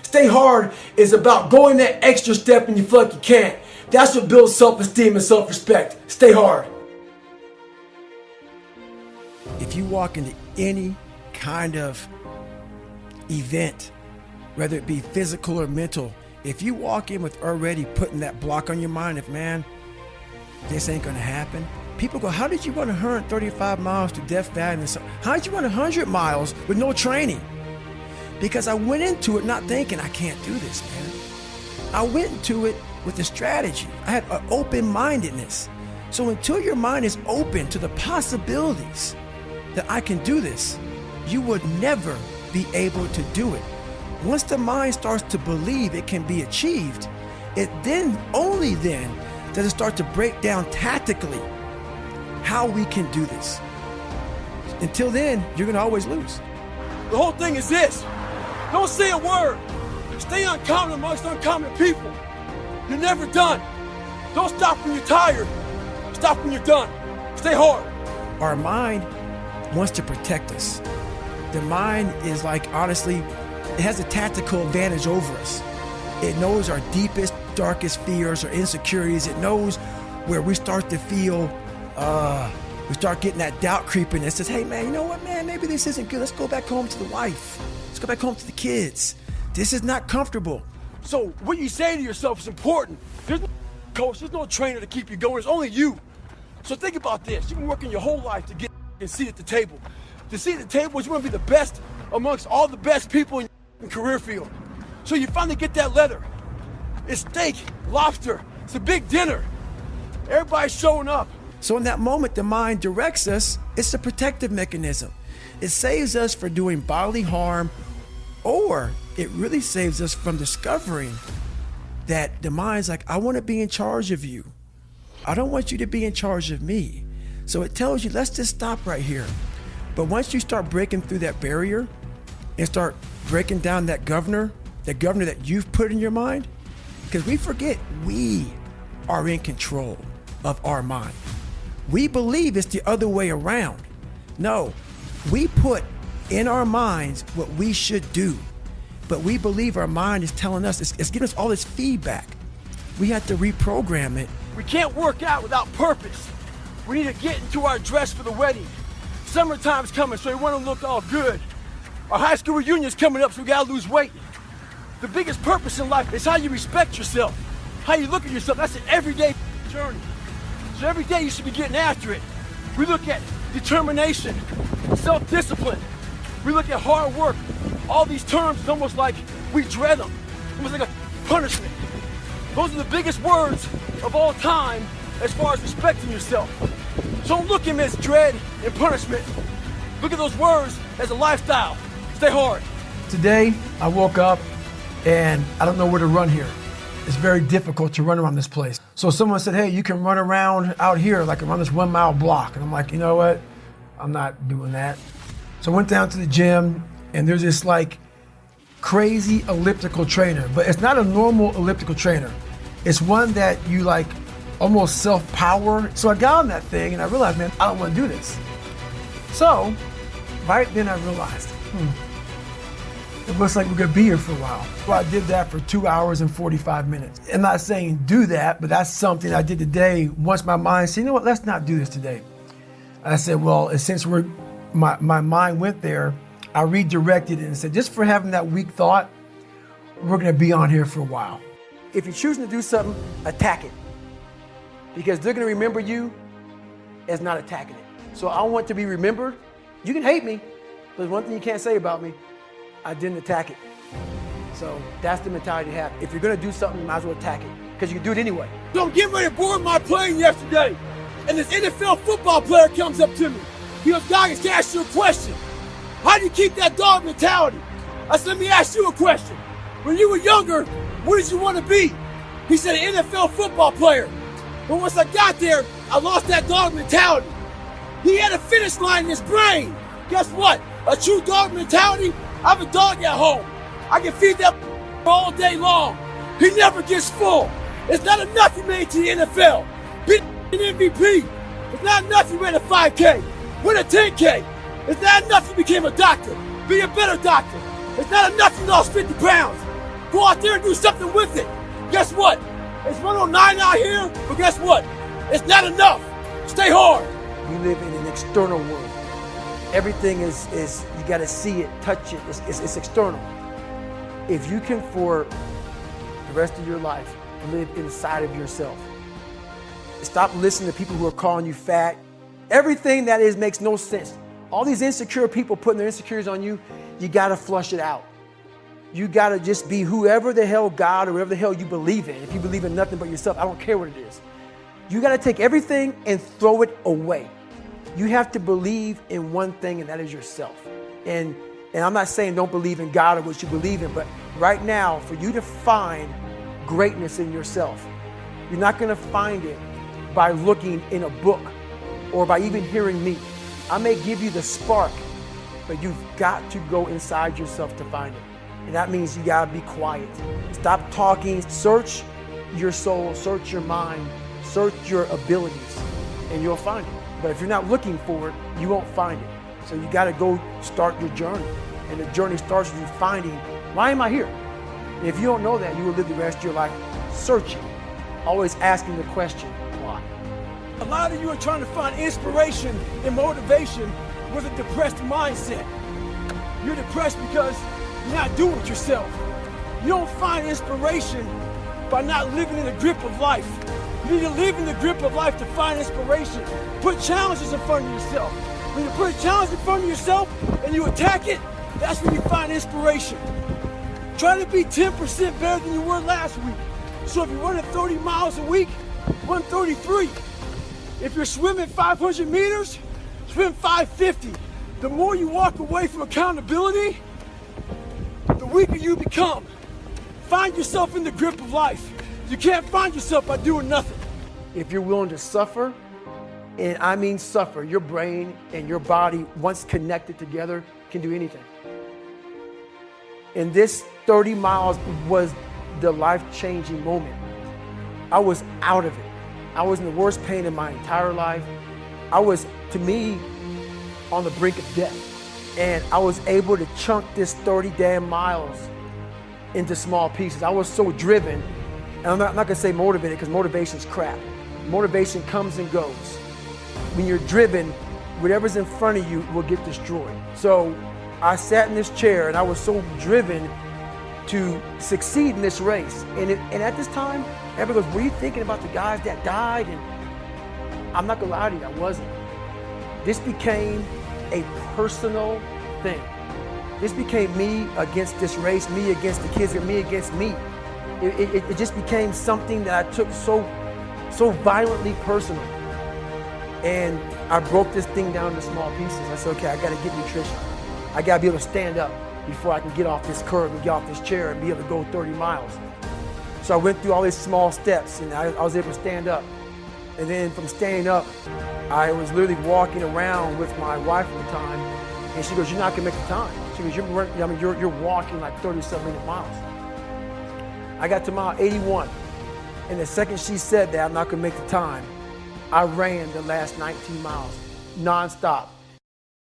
Stay hard is about going that extra step when you feel like you can't. That's what builds self-esteem and self-respect. Stay hard. If you walk into any kind of event, whether it be physical or mental, if you walk in with already putting that block on your mind of, man, this ain't gonna happen. People go, how did you run 135 miles to Death Valley? How did you run 100 miles with no training? Because I went into it not thinking I can't do this, man. I went into it with a strategy. I had an open-mindedness. So until your mind is open to the possibilities that I can do this, you would never be able to do it. Once the mind starts to believe it can be achieved, it then, only then, does it start to break down tactically how we can do this. Until then, you're gonna always lose. The whole thing is this: don't say a word. Stay uncommon amongst uncommon people. You're never done. Don't stop when you're tired. Stop when you're done. Stay hard. Our mind wants to protect us. The mind is like, honestly, it has a tactical advantage over us. It knows our deepest, darkest fears or insecurities. It knows where we start to feel, we start getting that doubt creeping. It says, hey man, you know what, man, maybe this isn't good. Let's go back home to the wife. Let's go back home to the kids. This is not comfortable. So what you say to yourself is important. There's no coach, there's no trainer to keep you going. It's only you. So think about this. You've been working your whole life to get a seat at the table. The seat at the table is you want to be the best amongst all the best people in your career field. So you finally get that letter. It's steak, lobster. It's a big dinner. Everybody's showing up. So in that moment, the mind directs us. It's a protective mechanism. It saves us from doing bodily harm, or it really saves us from discovering that the mind's like, I want to be in charge of you. I don't want you to be in charge of me. So it tells you, let's just stop right here. But once you start breaking through that barrier and start breaking down that governor that you've put in your mind, because we forget we are in control of our mind. We believe it's the other way around. No, we put in our minds what we should do, but we believe our mind is telling us, it's giving us all this feedback. We have to reprogram it. We can't work out without purpose. We need to get into our dress for the wedding. Summertime's coming, so we want to look all good. Our high school reunion's coming up, so we gotta lose weight. The biggest purpose in life is how you respect yourself, how you look at yourself. That's an everyday journey. So every day you should be getting after it. We look at determination, self-discipline. We look at hard work. All these terms, it's almost like we dread them, almost like a punishment. Those are the biggest words of all time as far as respecting yourself. So don't look at them as dread and punishment. Look at those words as a lifestyle. Stay hard. Today, I woke up and I don't know where to run here. It's very difficult to run around this place. So someone said, hey, you can run around out here, like around this 1 mile block. And I'm like, you know what? I'm not doing that. So I went down to the gym and there's this like crazy elliptical trainer, but it's not a normal elliptical trainer. It's one that you like almost self-power. So I got on that thing and I realized, man, I don't want to do this. So right then I realized, it looks like we're gonna be here for a while. Well, I did that for 2 hours and 45 minutes. I'm not saying do that, but that's something I did today. Once my mind said, you know what, let's not do this today. I said, well, since my mind went there, I redirected it and said, just for having that weak thought, we're gonna be on here for a while. If you're choosing to do something, attack it. Because they're gonna remember you as not attacking it. So I want to be remembered. You can hate me, but there's one thing you can't say about me. I didn't attack it. So that's the mentality to have. If you're gonna do something, you might as well attack it, because you can do it anyway. So I'm getting ready to board my plane yesterday, and this NFL football player comes up to me. He goes, Goggins, can I ask you a question? How do you keep that dog mentality? I said, let me ask you a question. When you were younger, what did you want to be? He said, an NFL football player. But once I got there, I lost that dog mentality. He had a finish line in his brain. Guess what? A true dog mentality, I have a dog at home. I can feed that all day long. He never gets full. It's not enough you made to the NFL. Be an MVP. It's not enough you ran a 5K. Win a 10K. It's not enough you became a doctor. Be a better doctor. It's not enough you lost 50 pounds. Go out there and do something with it. Guess what? It's 109 out here, but guess what? It's not enough. Stay hard. We live in an external world. Everything is you got to see it, touch it. It's external. If you can, for the rest of your life, live inside of yourself. Stop listening to people who are calling you fat. Everything that is makes no sense. All these insecure people putting their insecurities on you, you got to flush it out. You got to just be whoever the hell God or whatever the hell you believe in. If you believe in nothing but yourself, I don't care what it is. You got to take everything and throw it away. You have to believe in one thing, and that is yourself. And I'm not saying don't believe in God or what you believe in, but right now, for you to find greatness in yourself, you're not going to find it by looking in a book or by even hearing me. I may give you the spark, but you've got to go inside yourself to find it. And that means you gotta be quiet. Stop talking, search your soul, search your mind, search your abilities, and you'll find it. But if you're not looking for it, you won't find it. So you gotta go start your journey. And the journey starts with you finding, why am I here? And if you don't know that, you will live the rest of your life searching, always asking the question, why? A lot of you are trying to find inspiration and motivation with a depressed mindset. You're depressed because you're not doing it yourself. You don't find inspiration by not living in the grip of life. You need to live in the grip of life to find inspiration. Put challenges in front of yourself. When you put a challenge in front of yourself and you attack it, that's when you find inspiration. Try to be 10% better than you were last week. So if you're running 30 miles a week, run 33. If you're swimming 500 meters, swim 550. The more you walk away from accountability, the weaker you become. Find yourself in the grip of life. You can't find yourself by doing nothing. If you're willing to suffer, and I mean suffer, your brain and your body, once connected together, can do anything. And this 30 miles was the life-changing moment. I was out of it. I was in the worst pain in my entire life. I was, to me, on the brink of death. And I was able to chunk this 30 damn miles into small pieces. I was so driven, and I'm not gonna say motivated because motivation's crap. Motivation comes and goes. When you're driven, whatever's in front of you will get destroyed. So I sat in this chair and I was so driven to succeed in this race. And at this time, everybody goes, were you thinking about the guys that died? And I'm not gonna lie to you, I wasn't. This became a personal thing. This became me against this race, me against the kids, and me against me. It just became something that I took so violently personal. And I broke this thing down into small pieces. I said, okay, I gotta get nutrition. I gotta be able to stand up before I can get off this curb and get off this chair and be able to go 30 miles. So I went through all these small steps and I was able to stand up. And then from standing up, I was literally walking around with my wife at the time, and she goes, "You're not gonna make the time." She goes, "You're walking like 30-something minute miles." I got to mile 81, and the second she said that I'm not gonna make the time, I ran the last 19 miles, nonstop.